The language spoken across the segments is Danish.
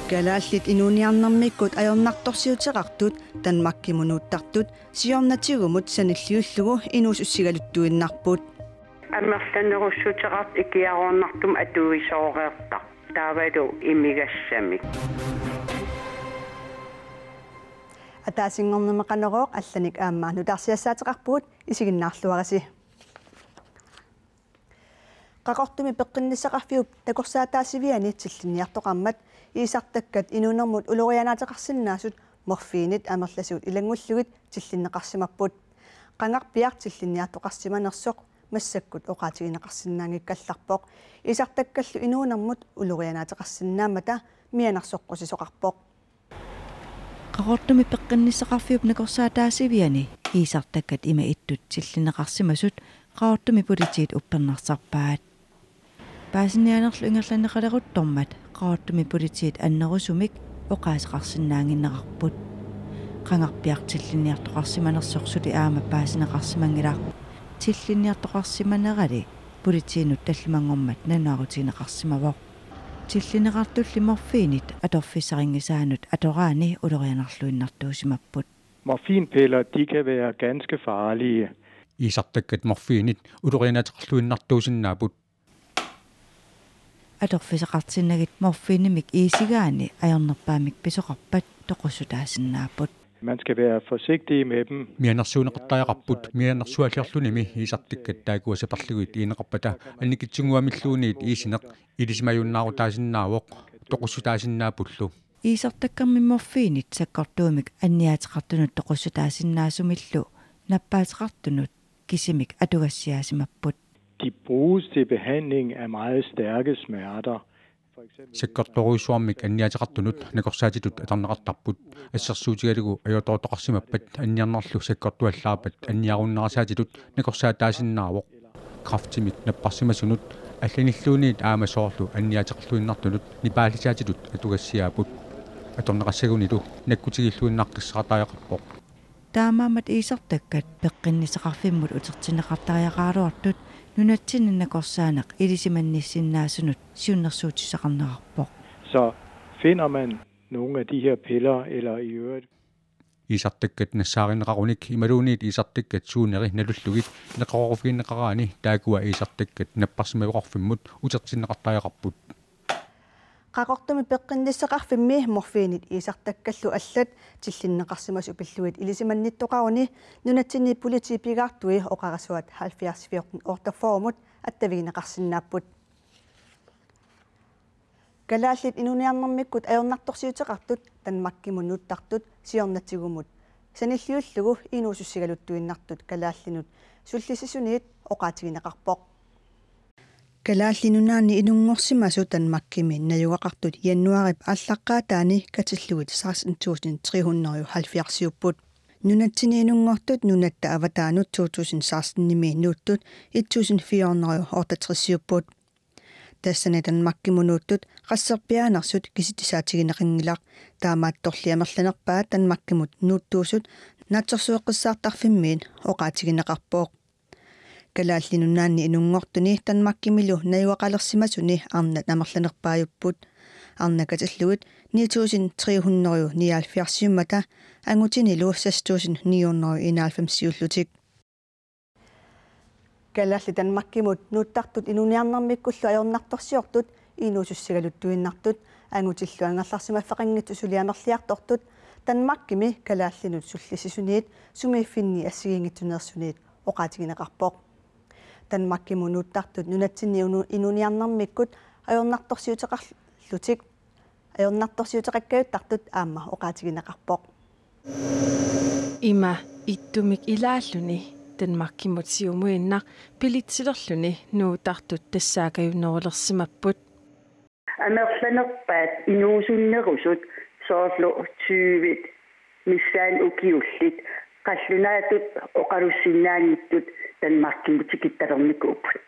Kalaallit inuuniarnarmikkut ajornartorsiuteqartut tanmakkimunuuttartut siornatigumut sanilliullugu inuusussigaluttuinnarput аммерланерусsuteqart икиаруарнартум атуисоориерта таавалу имигассамик атаасингорнамақанерооқ алланик аамаа нутарсиассаатеқарпугут исигиннаарлуараси qaqortumi peqqinnisaqarfiup takorsaataasivиани тиллинниартоқармат иисартаккат инунэрмут улорианаатеқарсиннаасут морфиинит амерласуут илангуллугит тиллиннеқарсимаппут qangarpiaq тиллинниартоқарсиманерсоқ массаккут оқаатигинеқарсинаангиккалларпоқ иисартаккаллу инуунэрмут улорианаатеқарсинаамата мианарсоққусисоқарпоқ qaqortumi peqqinnisaqarfiup nakorsaataasivиани иисартаккат има иттут тиллинеқарсимасут qaqortumi politiit uppernarsarpaat paasinianerlu ingerlanneqaleruttormat qaqortumi politiit annerusumik oqaaseqarsinnaanginneqarput qangarpiartilliniartoqarsimanersorsuti aama paasineqarsimangilaa tilliniartoqarsimanerali politiinut tallumangormat nanuarutineqarsimavoq tillineqartulli morfiinit atorfissaringisaanut atoraani ulorianarluinnartuusimapput Morfinpiller, de kan være ganske farlige. Iisartakkat morfiinit ulorianateqarluinnartuusinnaaput atorfisaqartinnagit morfiinimik iisigaani ajornerpaamik pisoqarpat toqussutaasinnaapput. Man skal være forsigtig med dem. mianersuuneqartariaqarput mianersualliarlunimi iisartikkat taakuasaparluguit iineqarpata annikitsunguamilluuniit iisineq ilisimayunnaaruutaasinnaawoq toqussutaasinnaappullu iisartakkarmi morfiinit sakkortuumik anniaateqartunut toqussutaasinnaassumillu nappaateqartunut kisimik atugassiaasimapput. De bruges til behandling af meget stærke smerter. Sekkortoruisuarmik anniateqartunut nakorsaatitut atarneqartarput assarsuutigaligu ajotortoqarsimappat anniarnerlu sekkortuallaarpat anniarunnarasaatitut nakorsaataasinnaawoq kraftimik napparsimasunut алланиллуунит аамасоорлу анниатеқарлуиннартунут нипаалисаатитут атугассиаапут аторнеқассагунилу наккутигиллуиннаққиссақатааяқарпоқ таамаамат иисартаккат пеққиннисақарфиммут утертинеқартариақааруартут нунатсиннакорсаанеқ илисиманниссиннаасунут сиуннерсуутиссақарнеқарпоқ. Så finder man nogle af de her piller eller i øvrigt iisartakkat nassaarinneqarunik imaluuniit iisartakkat suuneri nalulluгит neqororufgiinneqaraani taakua iisartakkat napparsimaviqorfimmut utertinneqartariaqarput qaqortumi peqqinnisseqarfimmi morfiinit iisartakkallu аллат тиллиннеқарсимасу пиллуит илисиманниттоқарuni нунатсини политипигаартуи оқарасуат 74 орторформут аттавигинеқарсинааппут Kalaallit inuuniarnermikkut ajornartorsiuteqartut tanmakkimunuuttартут siornatigumut sanilliullugu inuusussigaluttuinnartut kalaallinut sullissisuniit oqaatigineqarpoq kalaallinunaani inunngorsimasu tanmakkimi najugaqartut januarip aallaqqaataani katilluit 16370 nunatsini inunngortut nunatta avataanut 2016 nuuttut 1468 тассани танмаккимунууттут qassarpiaanersut kisitisaatigineqingilaq taamaattorliamerlanerpaa tanmakkimut nuuttuusut naatsorsueqqissaartarfimmiin oqaatigineqarpooq kalaallinunaanni inunngortuni tanmakkimilu najuaqalersimasuni arnat amerlanerpaajupput arnakatallugut 9379 angutinilu 6991 kalaalli tanmakkimut nuuttartut inuuniarnermikkullu ajornartorsiortut inuusussigaluttuinnartut angutillu angerlarsimaffaqanngittu suliamerliartortut tanmakkimi kalaallinut sullissisuniit sumiiffinni assigiingittuneersuniit oqaatigineqarpoq tanmakkimu nuuttartut nunatsinni inuuniarnermikkut ajornartorsiuteqakkayuttartut aamma oqaatigineqarpoq ima ittumik ilaalluni tanmakkimut siumuinnaq pilitsilerluni nuutartut tassaakayunnerulersimapput амерланерпаат инуусуннерусут соорлу 20 миссаан укиуллит қаллунаатут оқалуссиннаангиттут танмаккимутикитталерникууппут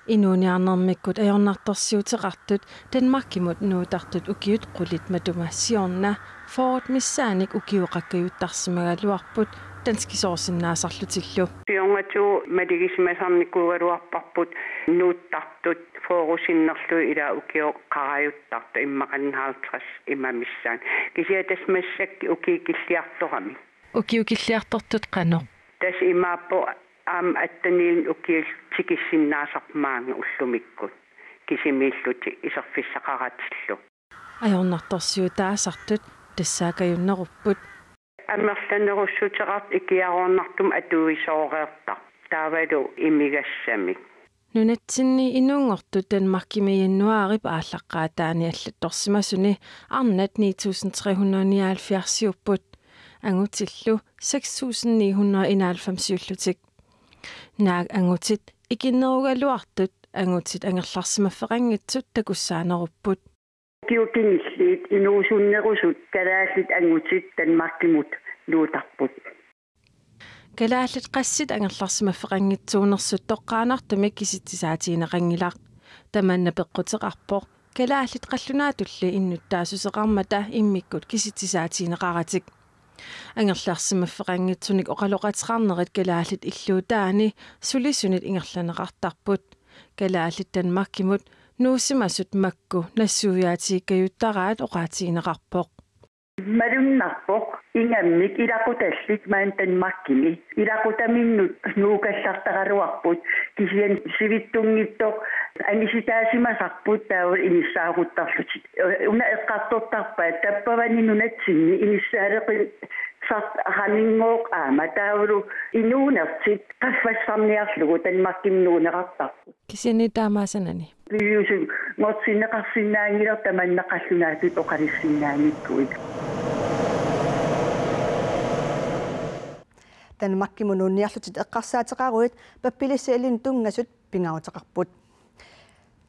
инуuniarnermikkut ajornartorsiuteqartut tanmakkimut nuutartut ukiut qulit matuma siorna foort missaanik ukiuqakkayuttarsimagaluarput танскисоорсиннаасарлутиллу пионгату малигисимасарникуугалуарпарпут нууттартут фоорусиннерлу ила укио қараюттарта иммақаннаалтрас имамиссаан кисиатасмассакки укиикиллиарторами укиукиллиартортут қано тас имааппо аттаниин укиил тикиссиннаасарпаанга уллумиккут кисимииллути исерфиссақаратиллу ajornartorsiu taasartut тассаакаюннеруппут аммерланеруссутерарт икиаруарнартум атуисоореерта таавалу имигассами нунатсинни инуунгортут танмаркимияннуаарip ааллаққаатаани аллатторсимасуни арнат 9379 ангутиллу 6991 нааг ангутит икиннеругалуартут ангутит ангерларсимаффеқангитсут такуссаанеруппут киукингиллиит инуусуннерусут калааллит ангутит танмаркимут луутарпут калааллит qassит ангерларсимаффеқангитсуунерсут тоққаанартумик киситсисаатиинеқангилақ таманна пеққутеқарпоқ калааллит қаллунаатулли иннуттаасусеқармата иммиккут киситсисаатиинеқаратик ангерларсимаффеқангитсуник оқалоқатеқарнерит калааллит иллуутаани сулисунит ингерланеқартарпут калааллит танмаркимут нуусимасут макку нассуяатииккаюттараат оқаатиинеқарпоқ малуннарпоқ ингаммик илақуталлит маан танмаркими илақутаминнут нуукаллартагалуарпут кисиан сивиттунгиттоқ аниситаасимасарпут таавал иниссаагуттарлутит уна эққартортарпаа таппавани нунатсинни иниссаалеқи сарт ханингооқ аама таавалу инуунертит qaffассарниарлугу танмаркимнуунеқартарпу кисиани таамаасанани юусу ngotsinneqarsinnaangilor tamanneqallunaatut oqalissinnaangikkuit танмаккимунуунниарлутит эққарсаатеқаруит паппилиссаалин туннgasut пингауутеқарпут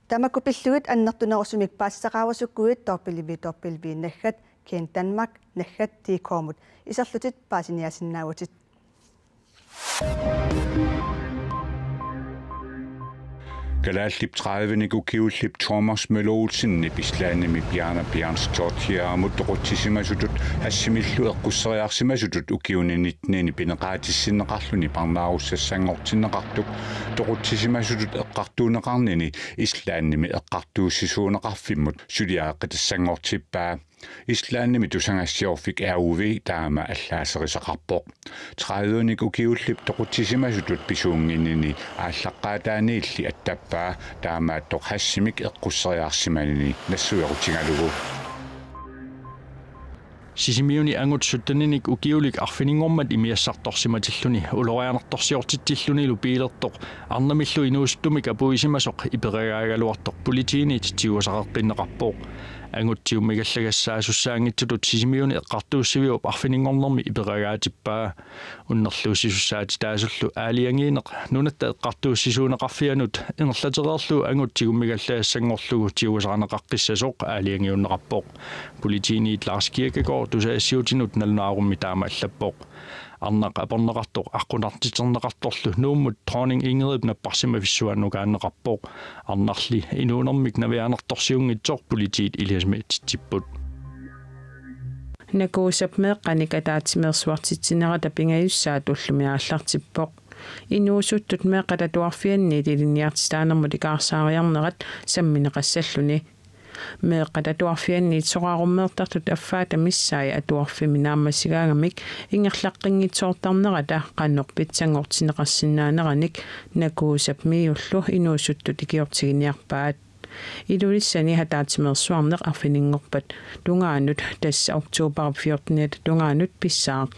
тамаккупиллугит аннертунерусумик паассақаавасуккуит торпилби наггат кен Danmark наггат тикоомут исерлутит паасиниасиннаагутит Galallip 30 ukiullip Thomas Møller Olsen bislaanimi Bjarne Bjarnstjortiaamut rutsissimasutut assimillu eqqusseriarsimasutut ukiuni 19 pineqaatissinneqarluni parnaarussassanngortinneqartuk torutsissimasutut eqqartuuneqarnini islaannimi eqqartuussisuuneqarfimmut suliaaqitassangortippaa Islaannimi tusangassiorfik RUV taama allaaserisaqarpoq 30 ukiullip torutsissimasutut pisuunginnini ааllaqqaataaniilli attappa taamaattoq hassimik eqqusseriarsimanini nassuerutigalugu Sisimiuni angutsutaninik ukiulik arfiningormat imiassartorsimatilluni ulorianertorsiortitillunilu piilertoq arnamillu inuustumik apuisimasoq iperigaagaluartoq politiinit tiusaqeqqinneqarpoq anguttiummigallagassaasussaaangitsulut sisimiuni eqqartuussiviup arfiningornermi iperigaatippaa unnerluusisussaati taasullu aaliangiineq nunatta eqqartuussisuuneqarfianut ingerlatereerlu anguttigummigallaassangorlugu tiusaqaneqaqqissasoq aaliangiunneqarpoq politiinit Lars Kirkegaard tusaassiutinut nalnaarummi taama allappoq arnaq aporneqartoq aqqunartiterneqartorlu nuummut dronning Ingrid napparsimavissuannugaanneqarpoq arnarli inuunermik navianertorsiungitsoq politiit iliasmeetitsipput nakuusap meeqqanikataatimeersuartitsinera tapingayussaat ullumiaallartippoq inuusuttut meeqqatatuarfianni tiliniartitaanermut ikaarsaariarnerat sammineqassalluni meeqqatatuarfianni soqarummeertartut affaata missaai atuarfimi naammasigaagamik ingerlaqqinngitsoortarnerata qannoq pitsangortineqarsinnaaneраник nakuusap miullu inuusuttut ikiortiginiarpaat ilulissani hataatimeersuarneq arfininngorpat tungaanut tassa oktober 14 tungaanut pissaaq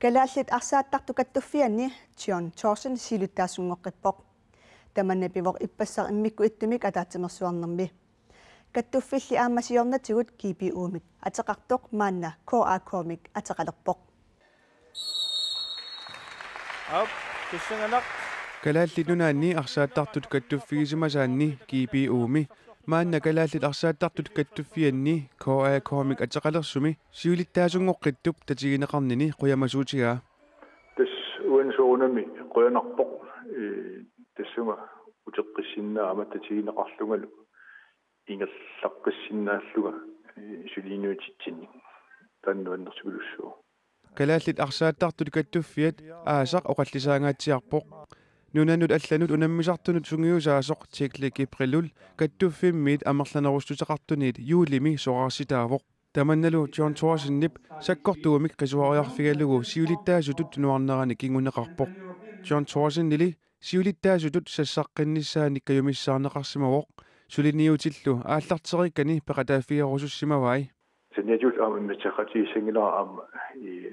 Galaallit arsaattartukattufianni John Thorsen siluttaasungoqqippoq tamannapivoq ippassar immikku ittumik ataatimersuarnermi kattuffilli aammasiornatigut kipi uumit ateqartoq maanna KA Comic ateqalerpoq Up kissanganak Galaallinunaanni arsaattartut kattuffiisimasaanni kipi uumi maanna galaallit arsaattartut kattuffianni KA Comic ateqalersumi siulittaasungoqqittup tatigineqarnini quyamasuutigaa tas uansuunami qoyanarpoq tassunga uteqqissinnaaama tatigineqarlungalu ingerlaqqissinnaаллуга сулиинуутитсинни таннуаннэрсигулуссуу Kalaallit arsaattartut kattuffiat aasaq oqallisaangaatiarpoq nunannut allanut unammisartunut sungiusaasoq tikli kiprillul kattuffimmit amerlanerustutaqartuniit juulimi soqarsitaavoq tamannalu John Thorsinnip sakkortuumik qisuariarfigalugu siulittaasutut nuarnerani kinguneqarpoq John Thorsinnili siulittaasutut sassaqqinnissaani kayumissaarneqarsimawoq suliniutillu aallarterikkani peqataafiarusussimavai senjut ammitaqati singila am I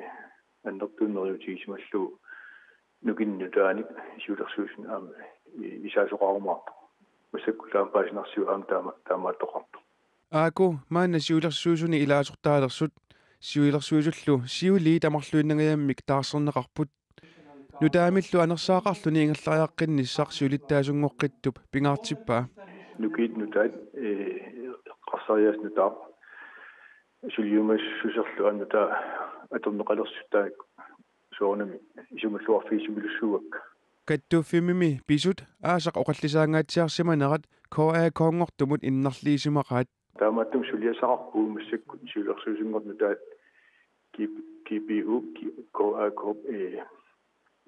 annertunneriutiisimallu nukinnutaanik siulersuusin am isaasoqarumaartu masakkulaan paasinarsiu am taamaattoqartu aaku maanna siulersuusuni ilaasortaalersut siulersuusullu siuli tamarluinnagayammik taarserneqarput nutaamillu anersaaqarluni ingerlariaqqinissaq siulittaasungoqqittup pingaartippaa nukit nutaat qarsariasnutaa suliumas suserlu annuta atorneqalersuttaak soornami isumalluarfiisimulussuak kattuffimmimi pisut aasaq oqallisaangaatiarsimanerat KA koongortumut innarliisimaqaat taamattum suliasaqarpuu massakkut siulersuusingornutaat KPU KA Corp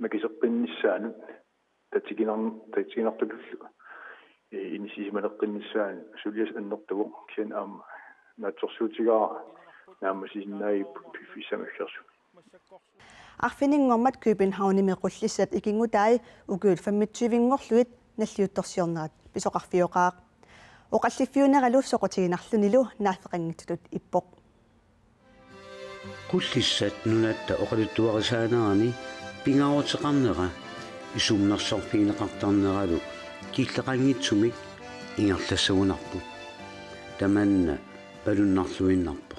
makiseqqinnissaanut tatsiginartulullu inisiisimaneqqinnissaан sulias annertuvoq kian aama naatsorsuutigaa naamasisinnaai piffisamaggersu Arfininngormat Københavnimi qullissat ikingutaai uguul 25-ngorluit nalliuttorsiornerat pisoqarfioqaaq oqalliffiuneralu soqutiginarlunilu naafeqanngittulut ippoq qullissat nunatta oqaluttuarisaanaarni pingaarutеқарнера исумнерсорфиинеқартарнералу киллеқангитсумик ингерлассагунарпут таманна балуннарлуиннарпо.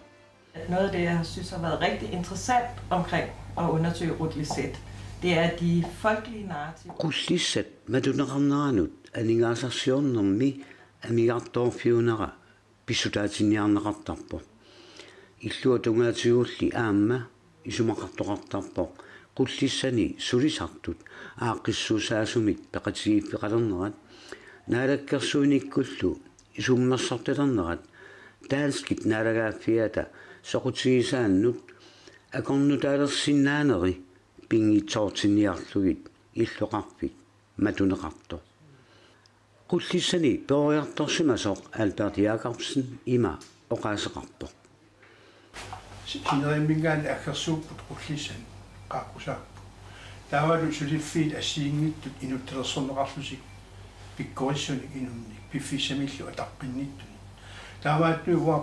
Noget af det, jeg synes har været rigtig interessant omkring at undersøge Rutlisset, det er de folkelige narrativer. Rutlisset maduneqarneranut aningaasarsiornermi amigartorfiunera pissutaatiniarneqartarpo. Illua tungaatiulli aamma isumaqartoqartarpo. Qullissani sulisartut aaqissuusaasumik peqatigiiffiqalernerat naalakkersuunikkullu isummersortilernerat taanskit naalagaaffiata soqutigisaannut akornutaalersinnaaneri pingitsoortiniarlugit illuqarfik matuneqarto qullissani peoriartorsimasoq Albert Jacobsen ima oqaaseqarpo sinerimingaan akkersuupput qullissani qaaqqusaappu taavalu suliffiit assiingittut inuttelersorneqarlusik pikkorissunik inumnik piffisamillu ataqqinnittuni taavaattuivua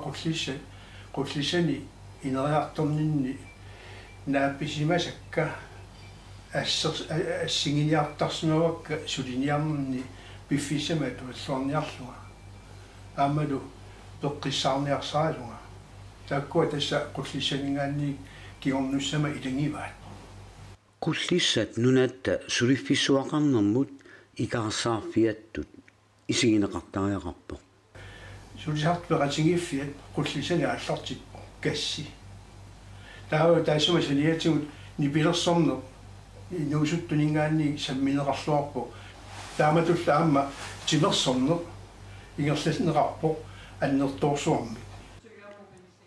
qullissani ineriartorninni naappisimasakka assinginiartarsimavakka suliniarnerni piffisama tuallorniarluga aamalu peqqissaarniarsaaluga taakkua tassa qullissaningaanni kiornussama ilangivaat qullissat nunatta suliffissuaqarnermut ikaarsaarfiattut isigineqartariaqarpo sulisart peqatigiffiat qullissani аллартиппо касси таава таасумасаниатигут нипилерсорнер инуусуттунингаанни самминеқарлуарпо тааматулла аама тимерсорнер ингерласнеқарпо аннерторсуарми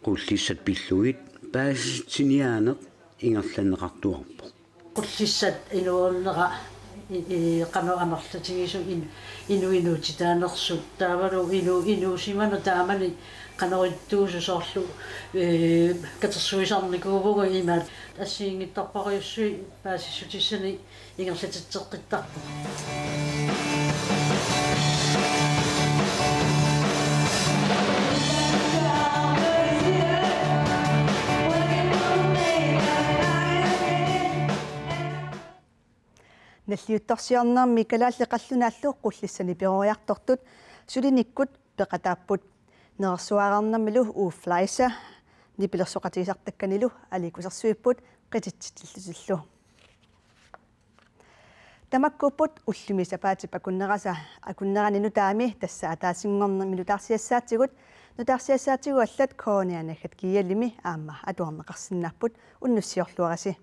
qullissat pilluit paasitiniaaneq ingerlanneqartuarpo qullissat inuornera qanu anerlatigisu inuinutitaanersut taavalu inuusimana taamani qanerittuususorlu katersuisarnikuuvugu imaat assiingittorpariussui paasissutissani ingerlatitteqqittarpu наллиутторсиарнерми калааллеқаллунааллу qullissani перориарторtut сулиниккут пеқатааппут нерсуаарернэрмилу ууфлайса нипилерсоқатигисартакканилу аликусерсуиппут қититсиллутиллу тамаккуппут уллуми сапаати пакуннераса акуннеранину таами тасса атаасингорнер минутаарсиассаатигут нутаарсиассаатигуаллат коонианаггат киялими аама атуарнеқарсиннааппут уннуссиорлуараси